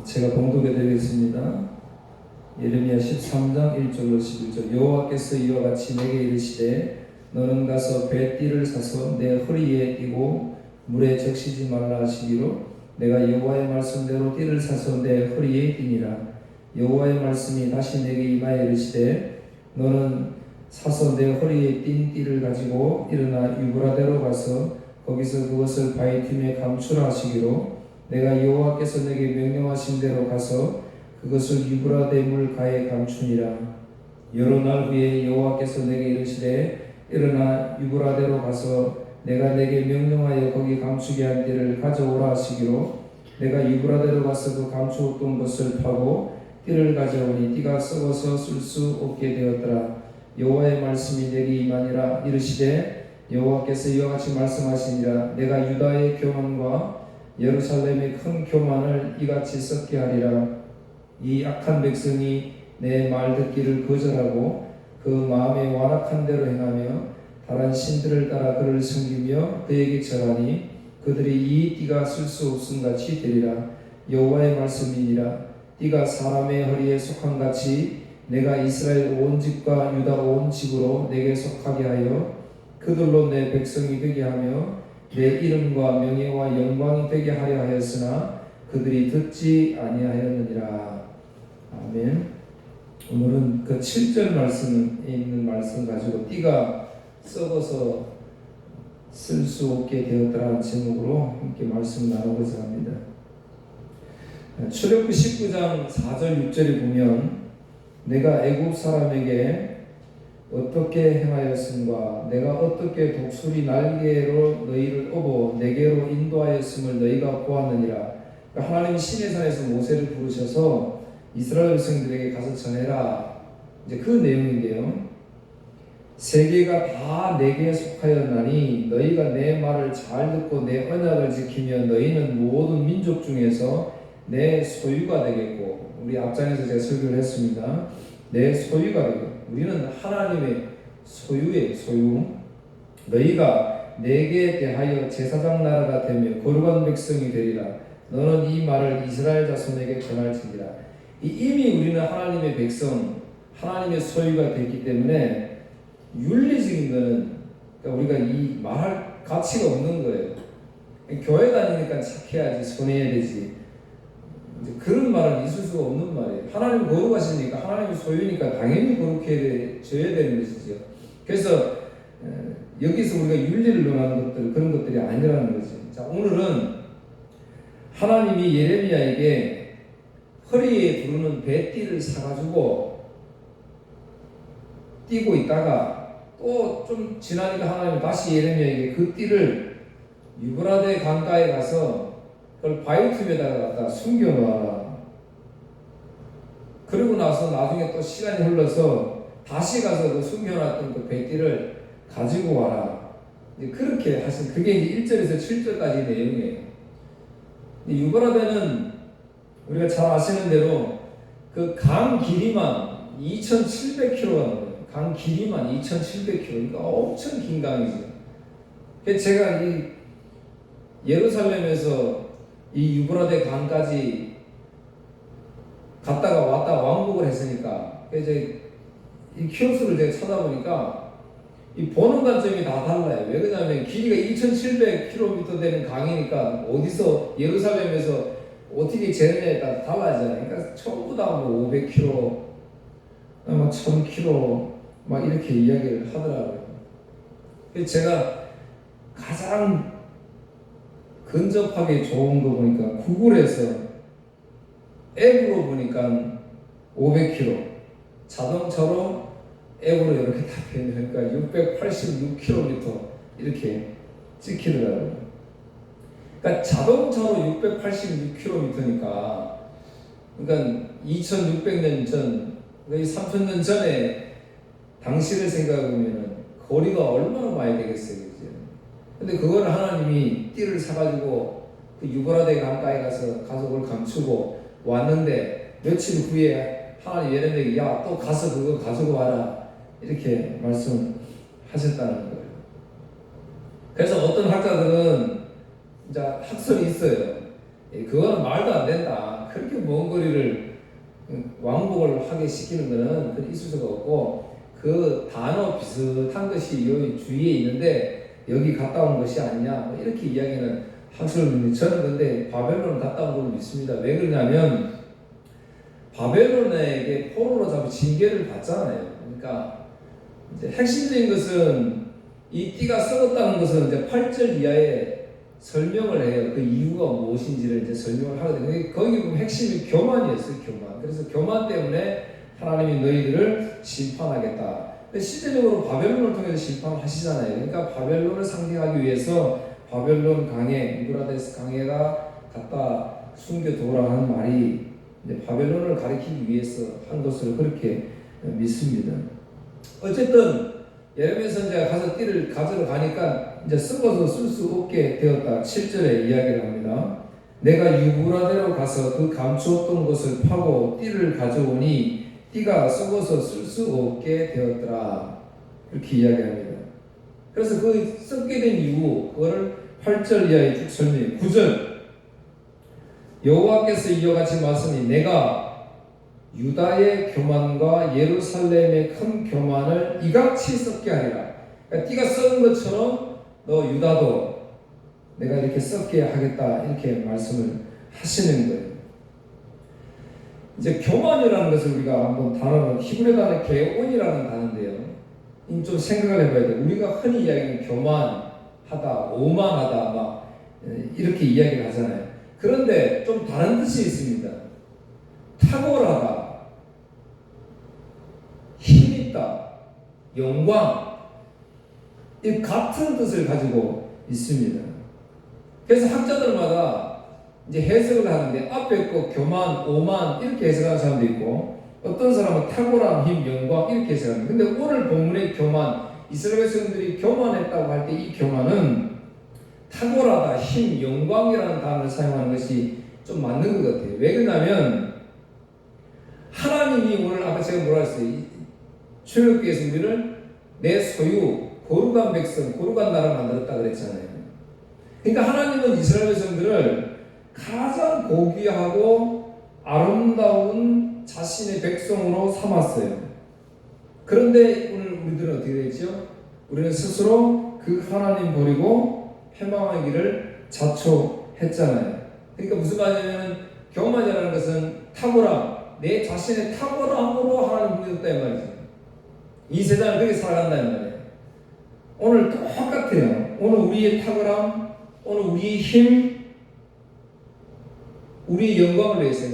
제가 봉독해 드리겠습니다. 예레미야 13장 1절로 11절. 여호와께서 이와 같이 내게 이르시되 너는 가서 배띠를 사서 내 허리에 띠고 물에 적시지 말라 하시기로 내가 여호와의 말씀대로 띠를 사서 내 허리에 띠니라. 여호와의 말씀이 다시 내게 임하여 이르시되 너는 사서 내 허리에 띈 띠를 가지고 일어나 유브라데로 가서 거기서 그것을 바위 틈에 감추라 하시기로 내가 여호와께서 내게 명령하신 대로 가서 그것을 유브라데 물가에 감추니라. 여러 날 후에 여호와께서 내게 이르시되 일어나 유브라데로 가서 내가 내게 명령하여 거기 감추게 한 띠를 가져오라 하시기로 내가 유브라데로 가서 그 감추었던 것을 파고 띠를 가져오니 띠가 썩어서 쓸 수 없게 되었더라. 여호와의 말씀이 내게 임하니라. 이르시되 여호와께서 이와 같이 말씀하시니라. 내가 유다의 교만과 예루살렘의 큰 교만을 이같이 썩게 하리라. 이 악한 백성이 내 말 듣기를 거절하고 그 마음에 완악한 대로 행하며 다른 신들을 따라 그를 섬기며 그에게 절하니 그들이 이 띠가 쓸 수 없음 같이 되리라. 여호와의 말씀이니라. 띠가 사람의 허리에 속한 같이 내가 이스라엘 온 집과 유다 온 집으로 내게 속하게 하여 그들로 내 백성이 되게 하며 내 이름과 명예와 영광이 되게 하려 하였으나 그들이 듣지 아니하였느니라. 아멘. 오늘은 그 7절 말씀에 있는 말씀 가지고 띠가 썩어서 쓸 수 없게 되었다라는 제목으로 함께 말씀 나누고자 합니다. 출애굽기 19장 4절 6절에 보면 내가 애굽 사람에게 어떻게 행하였음과 내가 어떻게 독수리 날개로 너희를 업어 내게로 인도하였음을 너희가 보았느니라. 그러니까 하나님이 시내산에서 모세를 부르셔서 이스라엘 백성들에게 가서 전해라. 이제 그 내용인데요. 세계가 다 내게 속하였나니 너희가 내 말을 잘 듣고 내 언약을 지키면 너희는 모든 민족 중에서 내 소유가 되겠고, 우리 앞장에서 제가 설교를 했습니다. 내 소유가 되겠고, 우리는 하나님의 소유의 소유. 너희가 내게 대하여 제사장 나라가 되며 거룩한 백성이 되리라. 너는 이 말을 이스라엘 자손에게 전할지니라. 이미 우리는 하나님의 백성, 하나님의 소유가 됐기 때문에 윤리적인 거는 그러니까 우리가 이 말할 가치가 없는 거예요. 교회 다니니까 착해야지, 선해야 되지. 그런 말은 있을 수가 없는 말이에요. 하나님 거룩하시니까, 하나님의 소유니까 당연히 거룩해져야 되는 것이죠. 그래서 여기서 우리가 윤리를 논하는 것들, 그런 것들이 아니라는 거죠. 자, 오늘은 하나님이 예레미야에게 허리에 두르는 배띠를 사가지고 띄고 있다가 또 좀 지나니까 하나님이 다시 예레미야에게 그 띠를 유브라데 강가에 가서 그걸 바위 틈에다가 갖다 숨겨놓아라. 그러고 나서 나중에 또 시간이 흘러서 다시 가서 그 숨겨놨던 그 배띠를 가지고 와라. 그렇게 하신, 그게 이제 1절에서 7절까지 내용이에요. 유브라데는 우리가 잘 아시는 대로 그 강 길이만 2,700km가 넘어요. 강 길이만 2,700km. 그러니까 엄청 긴 강이죠. 그래서 제가 이 예루살렘에서 이 유브라데 강까지 갔다가 왔다 왕복을 했으니까 이제 이 키로수를 제가 찾아보니까 이 보는 관점이 다 달라요. 왜 그러냐면 길이가 2,700km 되는 강이니까 어디서 예루살렘에서 어떻게 재느냐에 따라 달라지잖아요. 그러니까 전부 다 뭐 500km, 막 1000km 막 이렇게 이야기를 하더라고요. 그래서 제가 가장 근접하게 좋은 거 보니까 구글에서 앱으로 보니까 500km, 자동차로 앱으로 이렇게 다 되니까 686km 이렇게 찍히더라고요. 그러니까 자동차로 686km니까, 그러니까 2600년 전, 거의 3000년 전에 당시를 생각해보면 거리가 얼마나 많이 되겠어요, 그죠? 근데 그걸 하나님이 띠를 사가지고 그 유브라데 강가에 가서 그걸 감추고 왔는데 며칠 후에 하나님 예레미야에게 야, 또 가서 그거 가지고 와라 이렇게 말씀하셨다는 거예요. 그래서 어떤 학자들은 이제 학설이 있어요. 그거는 말도 안 된다. 그렇게 먼 거리를 왕복을 하게 시키는 것은 그런 있을 수가 없고, 그 단어 비슷한 것이 요 주위에 있는데 여기 갔다 온 것이 아니냐, 뭐 이렇게 이야기는 학설입니다. 저는 근데 바벨론 갔다 온 걸 믿습니다. 왜 그러냐면 바벨론에게 포로로 잡혀 징계를 받잖아요. 그러니까 이제 핵심적인 것은 이 띠가 썩었다는 것은 이제 8절 이하에 설명을 해요. 그 이유가 무엇인지를 이제 설명을 하거든요. 거기 보면 핵심이 교만이었어요. 교만. 그래서 교만 때문에 하나님이 너희들을 심판하겠다. 근데 실제적으로 바벨론을 통해서 심판을 하시잖아요. 그러니까 바벨론을 상징하기 위해서 바벨론 강해, 유브라데스 강해가 갖다 숨겨두라 하는 말이 이제 바벨론을 가리키기 위해서 한 것으로 그렇게 믿습니다. 어쨌든 예레미야 선지자가 가서 띠를 가지러 가니까 이제 썩어서 쓸 수 없게 되었다. 7절에 이야기를 합니다. 내가 유브라데로 가서 그 감추었던 것을 파고 띠를 가져오니 띠가 썩어서 쓸 수 없게 되었더라. 이렇게 이야기합니다. 그래서 그 썩게 된 이유, 그거를 8절 이하에 쭉 설명해요. 9절 여호와께서 이와 같이 말씀이 내가 유다의 교만과 예루살렘의 큰 교만을 이같이 썩게 하리라. 그러니까 띠가 썩은 것처럼 너 유다도 내가 이렇게 썩게 하겠다, 이렇게 말씀을 하시는 거예요. 이제 교만이라는 것을 우리가 한번 단어는 히브리 단어 개온이라는 단어인데요. 좀 생각을 해봐야 돼요. 우리가 흔히 이야기하는 교만하다, 오만하다 막 이렇게 이야기를 하잖아요. 그런데 좀 다른 뜻이 있습니다. 탁월하다, 힘있다, 영광, 이 같은 뜻을 가지고 있습니다. 그래서 학자들마다 이제 해석을 하는데 앞에 거 교만, 오만 이렇게 해석하는 사람도 있고, 어떤 사람은 탁월함, 힘, 영광 이렇게 해석합니다. 근데 오늘 본문의 교만, 이스라엘 백성들이 교만했다고 할 때 이 교만은 탁월하다, 힘, 영광이라는 단어를 사용하는 것이 좀 맞는 것 같아요. 왜 그러냐면 하나님이 오늘 아까 제가 뭐라 했어요? 출애굽기에서 우리를 내 소유, 거룩한 백성, 거룩한 나라 만들었다 그랬잖아요. 그러니까 하나님은 이스라엘 백성들을 가장 고귀하고 아름다운 자신의 백성으로 삼았어요. 그런데 오늘 우리들은 어떻게 됐죠? 우리는 스스로 그 하나님 버리고 패망의 길을 자초했잖아요. 그러니까 무슨 말이냐면 교만이라는 것은 탁월함, 내 자신의 탁월함으로 하나님 부르셨다 이 말이죠. 이 세상을 그렇게 살아간다 이 말이에요. 오늘 똑같아요. 오늘 우리의 탁월함, 오늘 우리의 힘, 우리의 영광을 위해서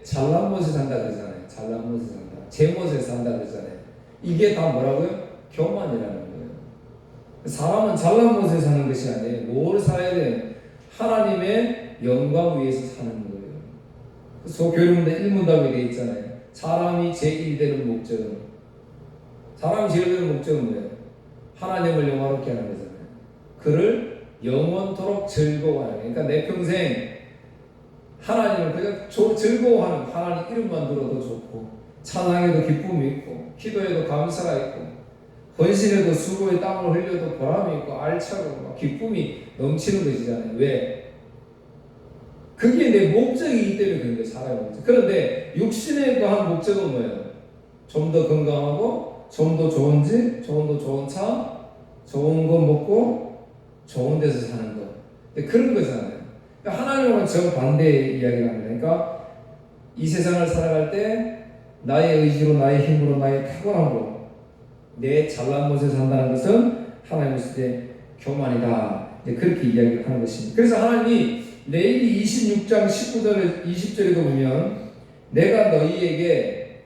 잘난 못에 산다 그러잖아요. 잘난 못에 산다, 제 못에 산다 그러잖아요. 이게 다 뭐라고요? 교만이라는 거예요. 사람은 잘난 못에 사는 것이 아니에요. 뭘 살아야 돼요? 하나님의 영광 위해서 사는 거예요. 소교리문에 일문답이 되어 있잖아요. 사람이 제1 되는 목적은, 사람이 제일 되는 목적은 뭐예요? 하나님을 영화롭게 하는 거잖아요. 그를 영원토록 즐거워하는 거예요. 그러니까 내 평생 하나님을 그냥 즐거워하는, 하나님 이름만 들어도 좋고, 찬양에도 기쁨이 있고, 기도에도 감사가 있고, 헌신에도 수고의 땀을 흘려도 보람이 있고, 알차고 기쁨이 넘치는 것이잖아요. 왜? 그게 내 목적이기 때문에 그런 거예요. 살아야 목적. 그런데 육신에 더한 목적은 뭐예요? 좀 더 건강하고, 좀 더 좋은 집, 좀 더 좋은 차, 좋은 거 먹고, 좋은 데서 사는 거. 그런 거잖아요. 그러니까 하나님은 정반대의 이야기를 합니다. 그러니까 이 세상을 살아갈 때 나의 의지로, 나의 힘으로, 나의 탁월함으로 내 잘난 못에 산다는 것은 하나님 봤을 때 교만이다. 그렇게 이야기를 하는 것입니다. 그래서 하나님이 레위기 26장 19절 20절에도 보면 내가 너희에게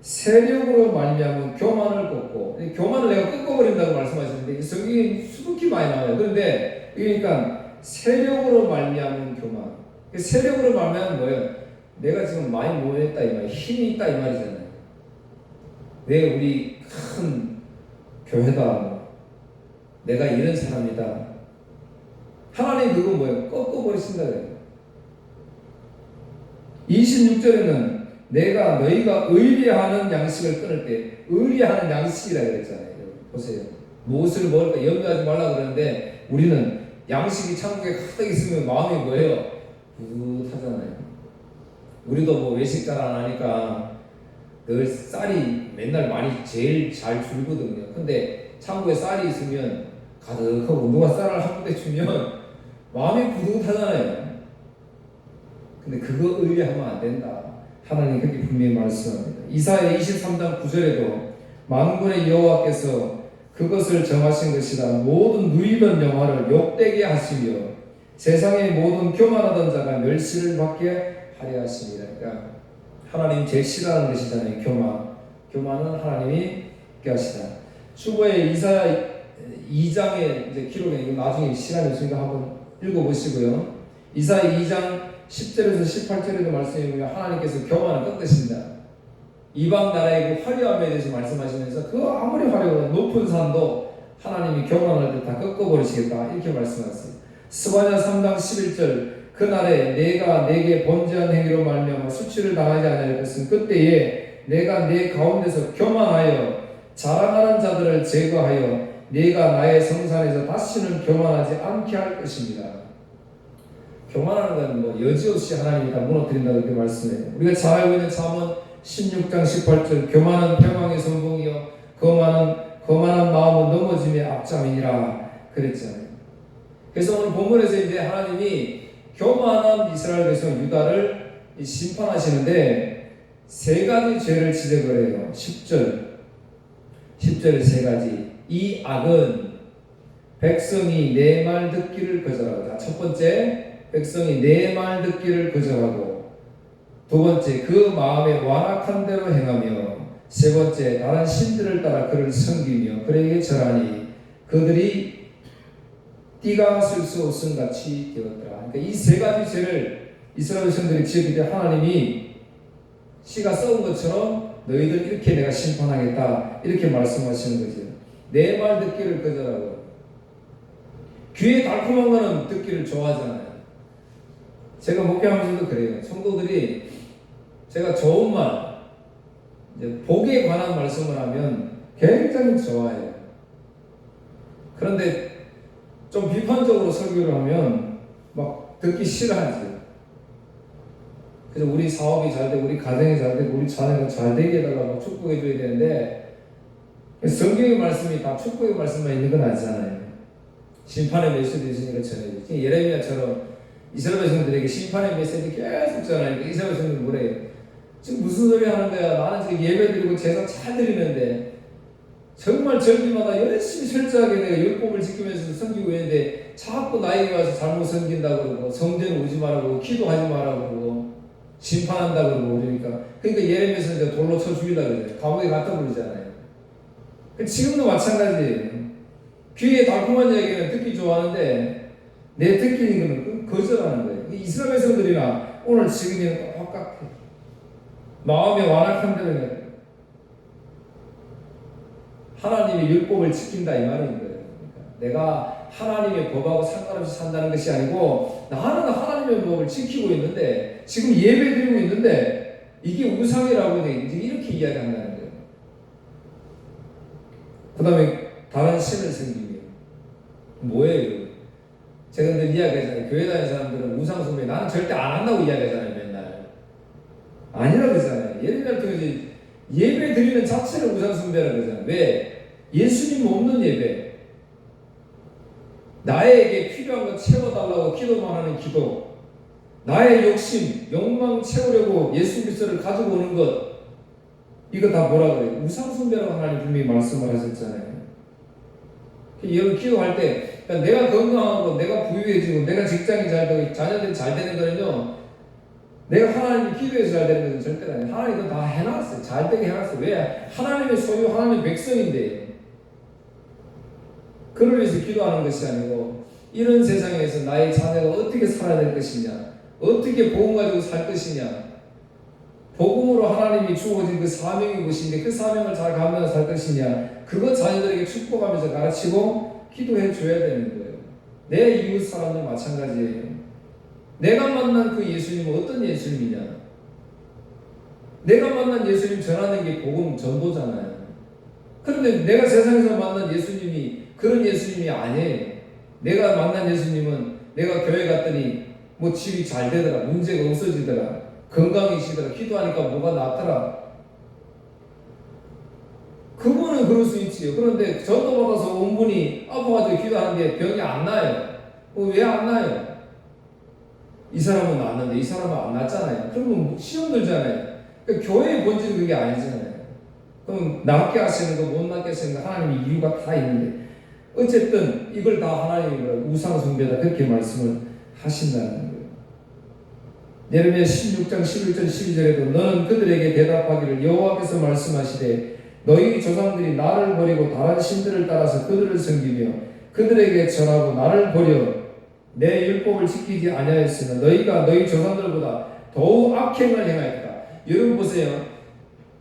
세력으로 말미암은 교만을 꺾고, 교만을 내가 꺾어버린다고 말씀하셨는데 성경에 수북히 많이 나와요. 그런데 그러니까 세력으로 말미암은 교만, 세력으로 말미암은 뭐예요? 내가 지금 많이 모였다 이 말, 힘이 있다 이 말이잖아요. 왜 우리 큰 교회다, 내가 이런 사람이다. 하나님 그거 뭐예요? 꺾어버리신다 그래요. 26절에는 내가 너희가 의리하는 양식을 끊을 때, 의리하는 양식이라 그랬잖아요. 보세요. 무엇을 먹을까 염려하지 말라 그러는데 우리는 양식이 천국에 가득 있으면 마음이 뭐예요? 뿌듯하잖아요. 우리도 뭐 외식 잘 안 하니까 늘 쌀이 맨날 많이 제일 잘 줄거든요. 근데 창고에 쌀이 있으면 가득하고 누가 쌀을 한 군데 주면 마음이 부둥하잖아요. 근데 그거 의뢰하면 안 된다. 하나님 그렇게 분명히 말씀합니다. 이사야 23장 9절에도 만군의 여호와께서 그것을 정하신 것이다. 모든 누리던 영화를 욕되게 하시며 세상의 모든 교만하던 자가 멸시를 받게 하려 하십니다. 그러니까 하나님 제일 싫어하는 것이잖아요. 교만은 하나님이 하시다. 추후에 이사야 2장의 이제 기록에 이거 나중에 시간이 있으니까 한번 읽어보시고요. 이사야 2장 10절에서 18절에도 말씀해 보면 하나님께서 교만을 꺾으신다. 이방 나라의 그 화려함에 대해서 말씀하시면서 그 아무리 화려한 높은 산도 하나님이 교만할 때 다 꺾어버리시겠다 이렇게 말씀하셨어요. 스바냐 3장 11절 그날에 내가 내게 번제한 행위로 말미암아 수치를 당하지 아니할 것은 그때에 내가 내 가운데서 교만하여 자랑하는 자들을 제거하여 내가 나의 성산에서 다시는 교만하지 않게 할 것입니다. 교만하는 건 뭐 여지없이 하나님이 다 무너뜨린다고 이렇게 말씀해요. 우리가 잘 알고 있는 잠언 16장 18절 교만은 평강의 선봉이요 거만한 마음은 넘어짐의 앞잠이니라 그랬잖아요. 그래서 오늘 본문에서 이제 하나님이 교만한 이스라엘 백성 유다를 심판하시는데 세 가지 죄를 지적을 해요. 10절에 세 가지. 이 악은 백성이 내 말 듣기를 거절하고, 첫 번째 백성이 내 말 듣기를 거절하고, 두 번째 그 마음에 완악한 대로 행하며, 세 번째 다른 신들을 따라 그를 섬기며 그에게 절하니 그들이 띠가 쓸 수 없음 같이 되었더라. 그러니까 이 세 가지 죄를 이스라엘 백성들이 지었기 때문에 하나님이 씨가 썩은 것처럼 너희들 이렇게 내가 심판하겠다 이렇게 말씀하시는 거죠. 내 말 듣기를 거절하고, 귀에 달콤한 거는 듣기를 좋아하잖아요. 제가 목회하면서도 그래요. 성도들이 제가 좋은 말, 이제 복에 관한 말씀을 하면 굉장히 좋아해요. 그런데 좀 비판적으로 설교를 하면 막 듣기 싫어하지. 그래서 우리 사업이 잘 되고 우리 가정이 잘 되고 우리 자녀가 잘 되게 해달라고 축복해 줘야 되는데, 성경의 말씀이 다 축복의 말씀만 있는 건 아니잖아요. 심판의 메시지도 있으니까 전해요. 예레미야처럼 이스라엘 백성들에게 심판의 메시지 계속 전하니까 이스라엘 백성들이 뭐래요? 지금 무슨 소리 하는 거야? 나는 지금 예배 드리고 제사 잘 드리는데 정말 절기마다 열심히 철저하게 내가 율법을 지키면서 섬기고 있는데 자꾸 나에게 와서 잘못 섬긴다고 그러고 성전 오지 말라고 기도하지 말라고 그러고 심판한다고 그러고 그러니까 예레미야에서 이제 돌로 쳐 죽이려고 그러잖아요. 감옥에 갖다 부르잖아요. 지금도 마찬가지예요. 귀에 달콤한 얘기는 듣기 좋아하는데 내 듣기는 거는 거절하는 거예요. 이스라엘 백성들이나 오늘 지금이 똑같아. 마음에 완악한 대로 하나님의 율법을 지킨다 이 말인 거예요. 그러니까 내가 하나님의 법하고 상관없이 산다는 것이 아니고 나는 하나님의 법을 지키고 있는데 지금 예배 드리고 있는데 이게 우상이라고 이제 이렇게 이야기한다는 거예요. 그 다음에 다른 신을 섬기며 뭐예요? 제가 늘 이야기하잖아요. 교회 다니는 사람들은 우상 숭배 나는 절대 안 한다고 이야기하잖아요. 맨날 아니라고 그러잖아요. 예를 들면 예배 드리는 자체를 우상 숭배라고 그러잖아요. 왜? 예수님 없는 예배, 나에게 필요한 거 채워달라고 기도만 하는 기도, 나의 욕심, 욕망 채우려고 예수 그리스도를 가지고 오는 것, 이거 다 뭐라 그래요? 우상 숭배라고 하나님 분명히 말씀을 하셨잖아요. 여러분 기도할 때 그러니까 내가 건강하고 내가 부유해지고 내가 직장이 잘 되고 자녀들이 잘 되는 거는요, 내가 하나님이 기도해서 잘 되는 것은 절대 아니에요. 하나님은 다 해놨어요. 잘 되게 해놨어요. 왜? 하나님의 소유, 하나님의 백성인데 그를 위해서 기도하는 것이 아니고 이런 세상에서 나의 자녀가 어떻게 살아야 될 것이냐, 어떻게 복음 가지고 살 것이냐, 복음으로 하나님이 주어진 그 사명이 무엇인데 그 사명을 잘 감당해서 살 것이냐, 그거 자녀들에게 축복하면서 가르치고 기도해 줘야 되는 거예요. 내 이웃 사람도 마찬가지예요. 내가 만난 그 예수님은 어떤 예수님이냐, 내가 만난 예수님 전하는 게 복음 전도잖아요. 그런데 내가 세상에서 만난 예수님이 그런 예수님이 아니에요. 내가 만난 예수님은 내가 교회 갔더니 뭐 집이 잘 되더라, 문제가 없어지더라, 건강이시더라. 기도하니까 뭐가 낫더라. 그분은 그럴 수 있지요. 그런데 전도 받아서 온 분이 아파가지고 기도하는데 병이 안 나요. 왜 안 나요? 이 사람은 낫는데 이 사람은 안 낫잖아요. 그러면 시험 들잖아요. 그러니까 교회의 본질은 그게 아니잖아요. 그럼 낫게 하시는 거, 못 낫게 하시는 거 하나님이 이유가 다 있는데 어쨌든 이걸 다 하나님이 우상 숭배다 그렇게 말씀을 하신다는 거예요. 예레미야 16장 11절 12절에도 너는 그들에게 대답하기를 여호와께서 말씀하시되 너희 조상들이 나를 버리고 다른 신들을 따라서 그들을 섬기며 그들에게 절하고 나를 버려 내 율법을 지키지 아니하였으나 너희가 너희 조상들보다 더욱 악행을 행하였다. 여러분 보세요.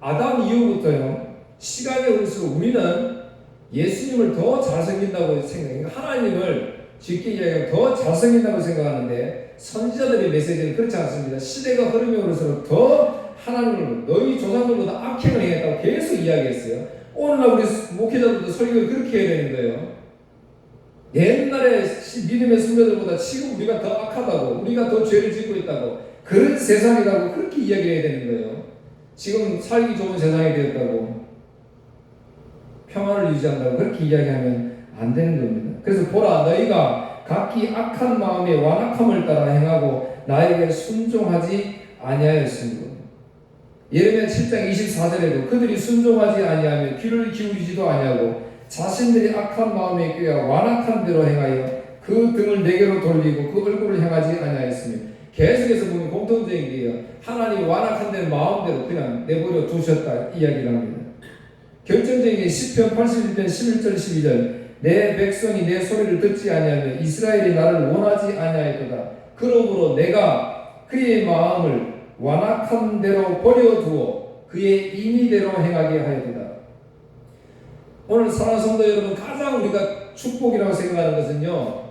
아담 이후부터요. 시간이 흐를수록 우리는 예수님을 더 잘생긴다고 생각해요. 하나님을 쉽게 이야기하면 더 잘생긴다고 생각하는데 선지자들의 메시지는 그렇지 않습니다. 시대가 흐름이 오를수록 더 하나님을 너희 조상들보다 악행을 행했다고 계속 이야기했어요. 오늘날 우리 목회자들도 설교를 그렇게 해야 되는 거예요. 옛날에 믿음의 선배들보다 지금 우리가 더 악하다고, 우리가 더 죄를 짓고 있다고, 그런 세상이라고 그렇게 이야기해야 되는 거예요. 지금 살기 좋은 세상이 되었다고, 평화를 유지한다고 그렇게 이야기하면 안 되는 겁니다. 그래서 보라, 너희가 각기 악한 마음의 완악함을 따라 행하고 나에게 순종하지 아니하였습니다. 예레미야 7장 24절에도 그들이 순종하지 아니하며 귀를 기울이지도 아니하고 자신들이 악한 마음에 꾀하 완악한 대로 행하여 그 등을 내게로 돌리고 그 얼굴을 향하지 아니하였으며 계속해서 보면 공통적인 게요. 하나님이 완악한 대로 마음대로 그냥 내버려 두셨다 이야기를 합니다. 결정적인 게 시편 81편 11절 12절 내 백성이 내 소리를 듣지 아니하며 이스라엘이 나를 원하지 아니하였도다. 그러므로 내가 그의 마음을 완악한 대로 버려두어 그의 인의대로 행하게 하였도다. 오늘 사랑하는 성도 여러분, 가장 우리가 축복이라고 생각하는 것은요,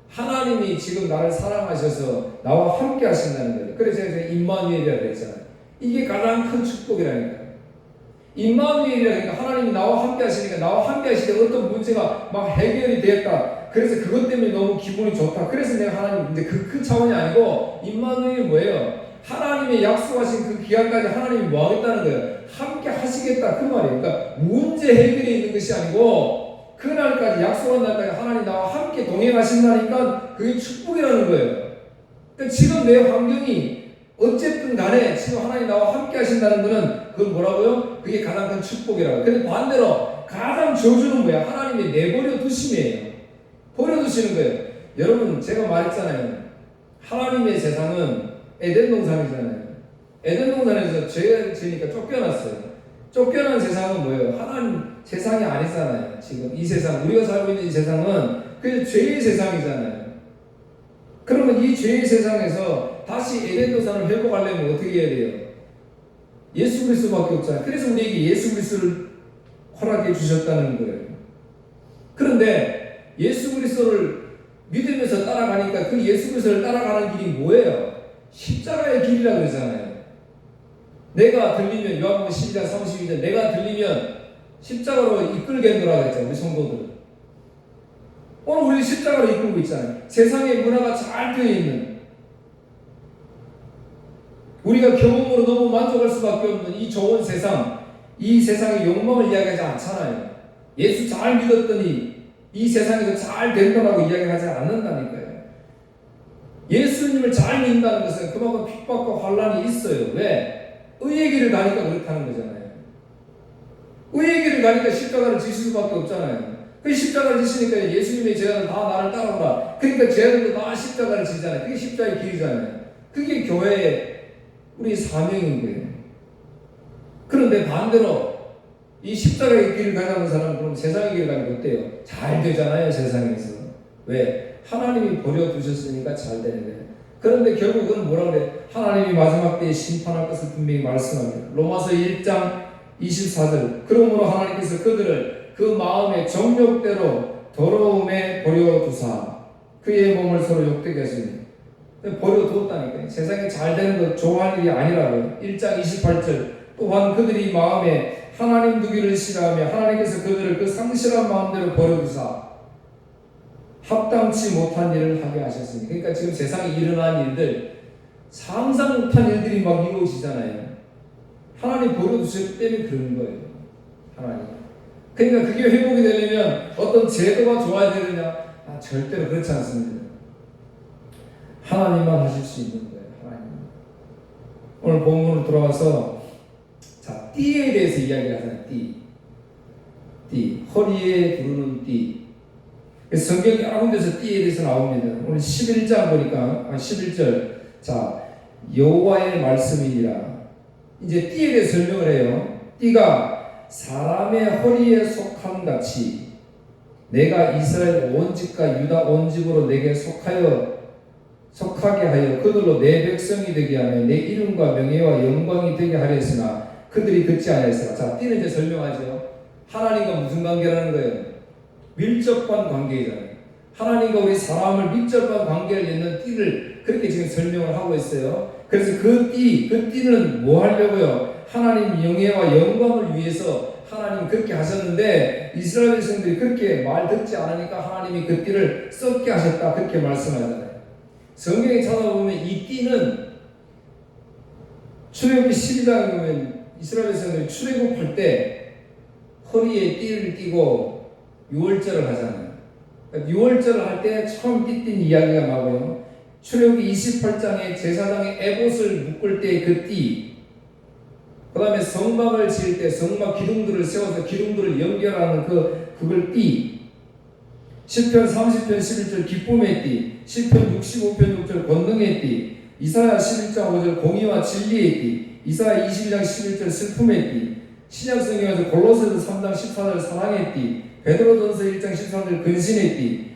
하나님이 지금 나를 사랑하셔서 나와 함께 하신다는 거예요. 그래서 제가 임마누엘이라고 그랬잖아요. 이게 가장 큰 축복이라니까요. 임마누엘이라니까 하나님이 나와 함께 하시니까 나와 함께 하실 때 어떤 문제가 막 해결이 되었다. 그래서 그것 때문에 너무 기분이 좋다. 그래서 내가 하나님, 근데 그 차원이 아니고 임마누엘이 뭐예요? 하나님의 약속하신 그 기간까지 하나님이 뭐 하겠다는 거예요? 함께 하시겠다 그 말이에요. 그러니까 문제 해결에 있는 것이 아니고 그날까지 약속한 날까지 하나님 나와 함께 동행하신다니까 그게 축복이라는 거예요. 그러니까 지금 내 환경이 어쨌든 간에 지금 하나님 나와 함께 하신다는 거는 그건 뭐라고요? 그게 가장 큰 축복이라고. 근데 반대로 가장 저주는 뭐야? 하나님이 내버려 두심이에요. 버려 두시는 거예요. 여러분 제가 말했잖아요. 하나님의 세상은 에덴 동산이잖아요. 에덴 동산에서 죄를 지으니까 쫓겨났어요. 쫓겨난 세상은 뭐예요? 하나님 세상이 아니잖아요. 지금 이 세상, 우리가 살고 있는 이 세상은 그 죄의 세상이잖아요. 그러면 이 죄의 세상에서 다시 에덴 동산을 회복하려면 어떻게 해야 돼요? 예수 그리스도밖에 없잖아요. 그래서 우리에게 예수 그리스도를 허락해 주셨다는 거예요. 그런데 예수 그리스도를 믿으면서 따라가니까 그 예수 그리스도를 따라가는 길이 뭐예요? 십자가의 길이라고 그러잖아요. 내가 들리면 요한복음 12장 32절 내가 들리면 십자가로 이끌겠노라 그랬잖아요. 우리 성도들. 오늘 우리 십자가로 이끌고 있잖아요. 세상의 문화가 잘 되어 있는 우리가 경험으로 너무 만족할 수밖에 없는 이 좋은 세상, 이 세상의 욕망을 이야기하지 않잖아요. 예수 잘 믿었더니 이 세상에서 잘 된다라고 이야기하지 않는다니까요. 예수님을 잘 믿는다는 것은 그만큼 핍박과 환란이 있어요. 왜? 의의 길을 가니까 그렇다는 거잖아요. 의의 길을 가니까 십자가를 지실 수밖에 없잖아요. 그 십자가를 지시니까 예수님의 제자들 다 나를 따라오라. 그러니까 제자들도 다 십자가를 지잖아요. 그게 십자가의 길이잖아요. 그게 교회의 우리 사명인 거예요. 그런데 반대로 이 십자가의 길을 가자는 사람은 그럼 세상의 길을 가면 어때요? 잘 되잖아요, 세상에서. 왜? 하나님이 버려두셨으니까 잘 되는 거예요. 그런데 결국은 뭐라 그래? 하나님이 마지막 때에 심판할 것을 분명히 말씀합니다. 로마서 1장 24절. 그러므로 하나님께서 그들을 그 마음의 정욕대로 더러움에 버려두사 그의 몸을 서로 욕되게 하시니 버려두었다니까요. 세상에 잘 되는 것 좋아할 일이 아니라고요. 1장 28절. 또한 그들이 마음에 하나님 두기를 싫어하며 하나님께서 그들을 그 상실한 마음대로 버려두사 합당치 못한 일을 하게 하셨으니. 그러니까 지금 세상에 일어난 일들 상상 못한 일들이 막 이루어지잖아요. 하나님 버려두셨기 때문에 그런 거예요. 하나님. 그러니까 그게 회복이 되려면 어떤 제도가 좋아야 되느냐? 절대로 그렇지 않습니다. 하나님만 하실 수 있는 거예요. 하나님. 오늘 본문으로 돌아와서 자, 띠에 대해서 이야기를 하잖아요. 띠. 허리에 두르는 띠. 그래서 성경 여러 군데서 띠에 대해서 나옵니다. 오늘 11장 보니까 11절. 자, 여호와의 말씀이니라. 이제 띠에 대해서 설명을 해요. 띠가 사람의 허리에 속함 같이 내가 이스라엘 온 집과 유다 온 집으로 내게 속하게 하여 그들로 내 백성이 되게 하며 내 이름과 명예와 영광이 되게 하려 했으나 그들이 듣지 아니하였으나. 자, 띠는 이제 설명하죠. 하나님과 무슨 관계라는 거예요? 밀접한 관계잖아요. 하나님과 우리 사람을 밀접한 관계를 맺는 띠를 그렇게 지금 설명을 하고 있어요. 그래서 그 띠는 뭐 하려고요? 하나님 영예와 영광을 위해서 하나님 그렇게 하셨는데 이스라엘 백성들이 그렇게 말 듣지 않으니까 하나님이 그 띠를 썩게 하셨다, 그렇게 말씀하잖아요. 성경에 찾아보면 이 띠는 출애굽기 12장에 보면 이스라엘 백성들이 출애굽할 때 허리에 띠를 띠고 유월절을 하잖아요. 유월절을 할 때 처음 띠 이야기가 나오고요. 출애굽기 28장에 제사장의 에봇을 묶을 때 그 띠, 그 다음에 성막을 지을 때 성막 기둥들을 세워서 기둥들을 연결하는 그걸 띠, 시편 30편 11절 기쁨의 띠, 시편 65편 6절 권능의 띠, 이사야 11장 5절 공의와 진리의 띠, 이사야 22장 11절 슬픔의 띠, 신약성경에서 골로새서 3장 14절 사랑의 띠, 베드로전서 1장 13절 근신의 띠,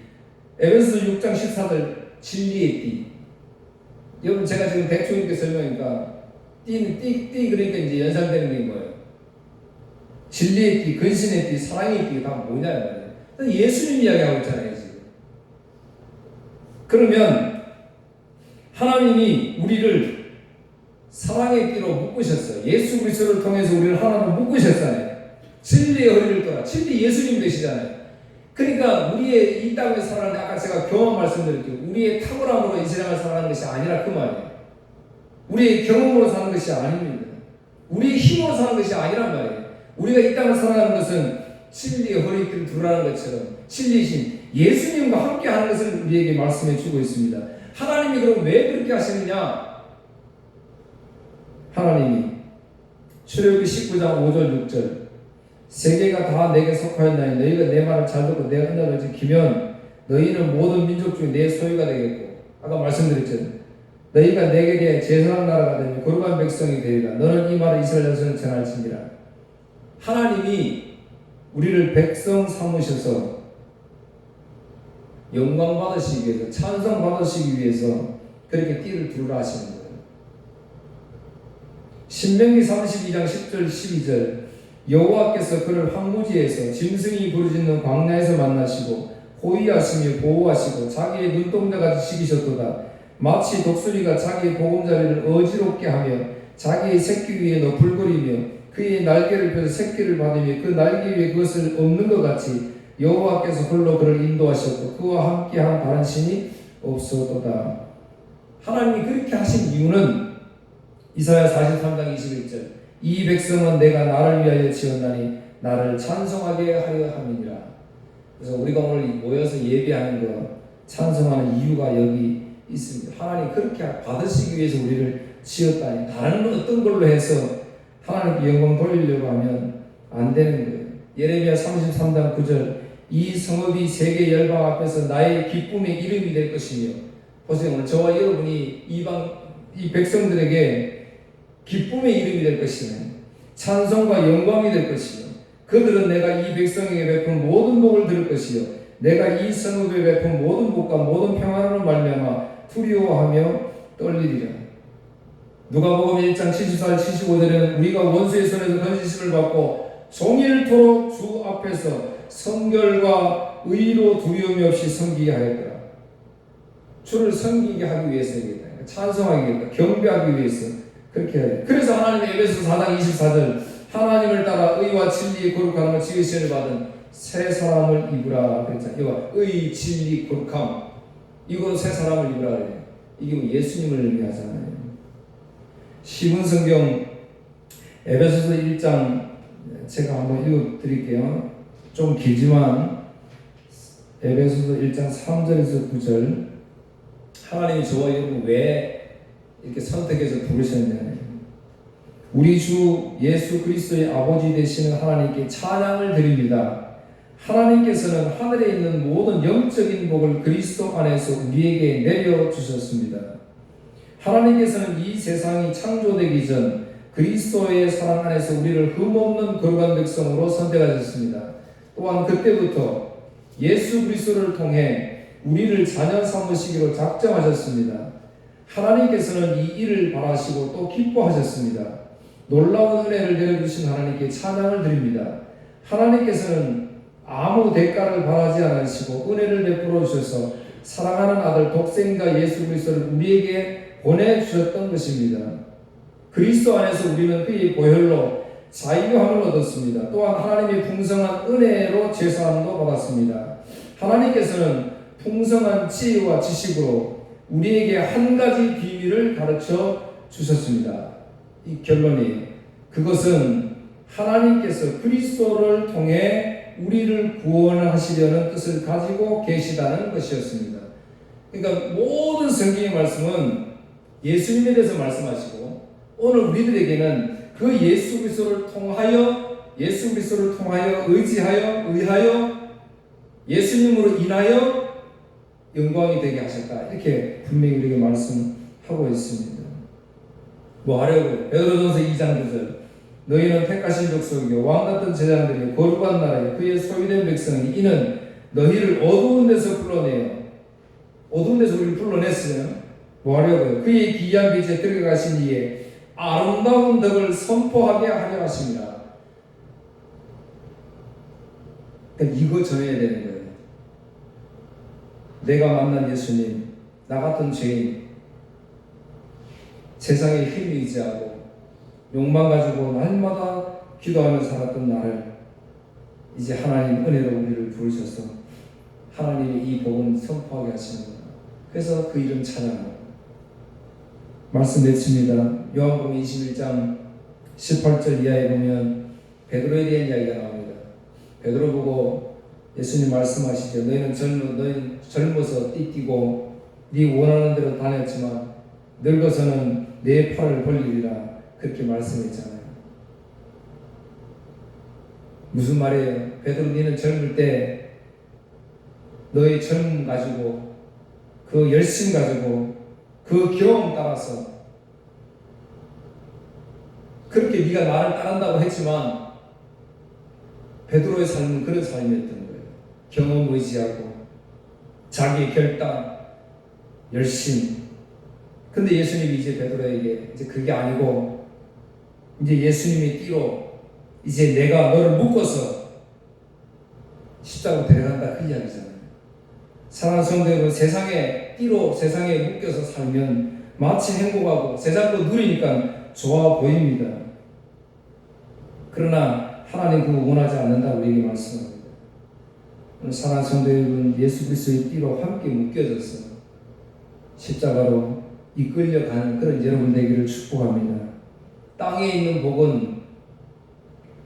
에베소서 6장 14절 진리의 띠. 여러분 제가 지금 대충 이렇게 설명하니까 띠는 띠 그러니까 이제 연상되는 게 뭐예요? 진리의 띠, 근신의 띠, 사랑의 띠가 다 뭐냐 말이에요. 예수님 이야기하고 있잖아요 지금. 그러면 하나님이 우리를 사랑의 띠로 묶으셨어요. 예수 그리스도를 통해서 우리를 하나로 묶으셨잖아요. 진리의 허리를 떠나. 진리 예수님 되시잖아요. 그러니까 우리의 이 땅에 살아가는, 아까 제가 경험 말씀드렸죠. 우리의 탁월함으로 이 세상을 살아가는 것이 아니라 그 말이에요. 우리의 경험으로 사는 것이 아닙니다. 우리의 힘으로 사는 것이 아니란 말이에요. 우리가 이 땅을 살아가는 것은 진리의 허리띠를 두르라는 것처럼 진리이신 예수님과 함께 하는 것을 우리에게 말씀해 주고 있습니다. 하나님이 그럼 왜 그렇게 하시느냐? 하나님이 출애굽기 19장 5절 6절 세계가 다 내게 속하였나니 너희가 내 말을 잘 듣고 내 언약을 지키면 너희는 모든 민족 중에 내 소유가 되겠고, 아까 말씀드렸죠. 너희가 내게 대해 제사장 나라가 되며 거룩한 백성이 되리라. 너는 이 말을 이스라엘 자손에 전할지니라. 하나님이 우리를 백성 삼으셔서 영광 받으시기 위해서, 찬송 받으시기 위해서 그렇게 띠를 두르라 하시는 거예요. 신명기 32장 10절 12절 여호와께서 그를 황무지에서 짐승이 부르짖는 광야에서 만나시고 호위하시며 보호하시고 자기의 눈동자같이 시기셨도다. 마치 독수리가 자기의 보금자리를 어지럽게 하며 자기의 새끼 위에 너풀거리며 그의 날개를 펴서 새끼를 받으며 그 날개 위에 그것을 엎는 것 같이 여호와께서 홀로 그를 인도하셨고 그와 함께한 다른 신이 없었도다. 하나님이 그렇게 하신 이유는 이사야 43장 21절 이 백성은 내가 나를 위하여 지었나니 나를 찬송하게 하려 함이니라. 그래서 우리가 오늘 모여서 예배하는 것, 찬송하는 이유가 여기 있습니다. 하나님 그렇게 받으시기 위해서 우리를 지었다니 다른 어떤 걸로 해서 하나님께 영광 돌리려고 하면 안 되는 거예요. 예레미야 33장 9절 이 성읍이 세계 열방 앞에서 나의 기쁨의 이름이 될 것이며, 보세요. 오늘 저와 여러분이 이 백성들에게 기쁨의 이름이 될 것이며 찬송과 영광이 될 것이요 그들은 내가 이 백성에게 베푼 모든 복을 들을 것이요 내가 이 성읍에 베푼 모든 복과 모든 평안으로 말미암아 두려워하며 떨리리라. 누가복음 1장 74, 75절에는 우리가 원수의 손에서 건지심을 받고 종일토록 주 앞에서 성결과 의로 두려움이 없이 섬기게 하였더라. 주를 섬기게 하기 위해서이겠다. 찬송하기겠다. 경배하기 위해서 그렇게 해야 돼. 그래서 하나님의 에베소 4장 24절 하나님을 따라 의와 진리의 거룩함을 을 지으시를 받은 새 사람을 입으라 그랬잖아요. 이거 의, 진리, 거룩함 이거 새 사람을 입으라 그래요. 이게 예수님을 의미하잖아요. 쉬운 성경 에베소서 1장 제가 한번 읽어드릴게요. 좀 길지만 에베소서 1장 3절에서 9절 하나님이 저와 여러분 왜 이렇게 선택해서 부르셨냐면 우리 주 예수 그리스도의 아버지 되시는 하나님께 찬양을 드립니다. 하나님께서는 하늘에 있는 모든 영적인 복을 그리스도 안에서 우리에게 내려주셨습니다. 하나님께서는 이 세상이 창조되기 전 그리스도의 사랑 안에서 우리를 흠없는 거룩한 백성으로 선택하셨습니다. 또한 그때부터 예수 그리스도를 통해 우리를 자녀 삼으시기로 작정하셨습니다. 하나님께서는 이 일을 바라시고 또 기뻐하셨습니다. 놀라운 은혜를 내려주신 하나님께 찬양을 드립니다. 하나님께서는 아무 대가를 바라지 않으시고 은혜를 베풀어 주셔서 사랑하는 아들 독생자 예수 그리스도를 우리에게 보내주셨던 것입니다. 그리스도 안에서 우리는 그의 보혈로 자유함을 얻었습니다. 또한 하나님의 풍성한 은혜로 죄사함도 받았습니다. 하나님께서는 풍성한 지혜와 지식으로 우리에게 한 가지 비밀을 가르쳐 주셨습니다. 이 결론이에요. 그것은 하나님께서 그리스도를 통해 우리를 구원하시려는 뜻을 가지고 계시다는 것이었습니다. 그러니까 모든 성경의 말씀은 예수님에 대해서 말씀하시고 오늘 우리들에게는 그 예수 그리스도를 통하여 의하여 예수님으로 인하여 영광이 되게 하셨다. 이렇게 분명히 우리에게 말씀하고 있습니다. 뭐 하려고요? 베드로전서 2장 9절 너희는 택하신 족속이요 왕같은 제자들이요 거룩한 나라요 그의 소유된 백성이 이는 너희를 어두운 데서 불러내요. 어두운 데서 우리를 불러냈어요. 뭐 하려고요? 그의 기이한 빛에 들어가신 이에 아름다운 덕을 선포하게 하려 하십니다. 그러니까 이거 전해야 되는 거예요. 내가 만난 예수님, 나 같은 죄인, 세상에 힘이 의지하고 욕망 가지고 날마다 기도하며 살았던 나를 이제 하나님 은혜로 우리를 부르셔서 하나님이 이 복음 선포하게 하시는 거예요. 그래서 그 이름 찬양합니다. 말씀 맺습니다. 요한복음 21장 18절 이하에 보면 베드로에 대한 이야기가 나옵니다. 베드로 보고 예수님 말씀하시죠. 너희는 젊어서 띠띠고 네 원하는 대로 다녔지만 늙어서는 내 팔을 벌리리라 그렇게 말씀했잖아요. 무슨 말이에요? 베드로 너는 젊을 때 너의 젊음 가지고 그 열심 가지고 그 경험 따라서 그렇게 네가 나를 따른다고 했지만 베드로의 삶은 그런 삶이었던 거예요. 경험 의지하고 자기의 결단, 열심. 근데 예수님이 이제 베드로에게 이제 그게 아니고 이제 예수님의 띠로 이제 내가 너를 묶어서 십자가로 데려간다 그 이야기잖아요. 사랑하는 성도 여러분, 세상의 띠로 세상에 묶여서 살면 마치 행복하고 세상도 누리니까 좋아 보입니다. 그러나 하나님 그거 원하지 않는다 우리에게 말씀합니다. 오늘 사랑하는 성도 여러분, 예수 그리스도의 띠로 함께 묶여져서 십자가로 이끌려가는 그런 여러분 되기를 축복합니다. 땅에 있는 복은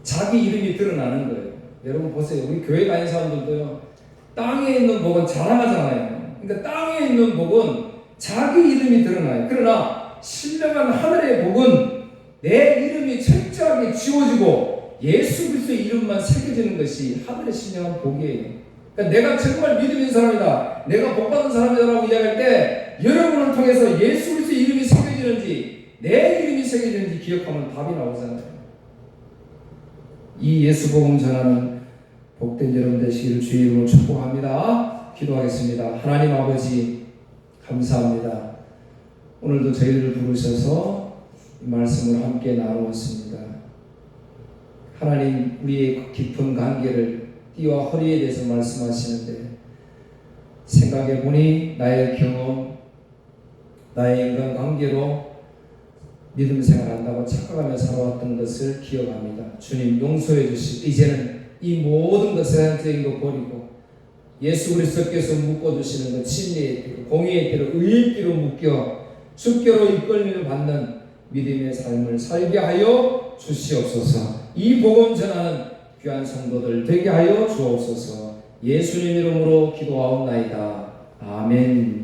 자기 이름이 드러나는 거예요. 여러분 보세요. 우리 교회 다니는 사람들도요. 땅에 있는 복은 자랑하잖아요. 그러니까 땅에 있는 복은 자기 이름이 드러나요. 그러나 신령한 하늘의 복은 내 이름이 철저하게 지워지고 예수 그리스도의 이름만 새겨지는 것이 하늘의 신령한 복이에요. 그러니까 내가 정말 믿음 있는 사람이다, 내가 복받은 사람이다라고 이야기할 때 여러분을 통해서 예수 그리스도의 이름이 새겨지는지 내 이름이 새겨지는지 기억하면 답이 나오잖아요. 이 예수 복음 전하는 복된 여러분 되시기를 주의 이름으로 축복합니다. 기도하겠습니다. 하나님 아버지 감사합니다. 오늘도 저희들을 부르셔서 이 말씀을 함께 나누었습니다. 하나님 우리의 깊은 관계를 띠와 허리에 대해서 말씀하시는데 생각해보니 나의 경험, 나의 인간관계로 믿음 생활한다고 착각하며 살아왔던 것을 기억합니다. 주님 용서해 주시고 이제는 이 모든 것 세상적인 거 버리고 예수 그리스도께서 묶어주시는 것 진리의 띠로 공의의 띠로 의의 띠로 묶여 주께로 이끌림을 받는 믿음의 삶을 살게 하여 주시옵소서. 이 복음 전하는 귀한 성도들 되게 하여 주옵소서. 예수님 이름으로 기도하옵나이다. 아멘.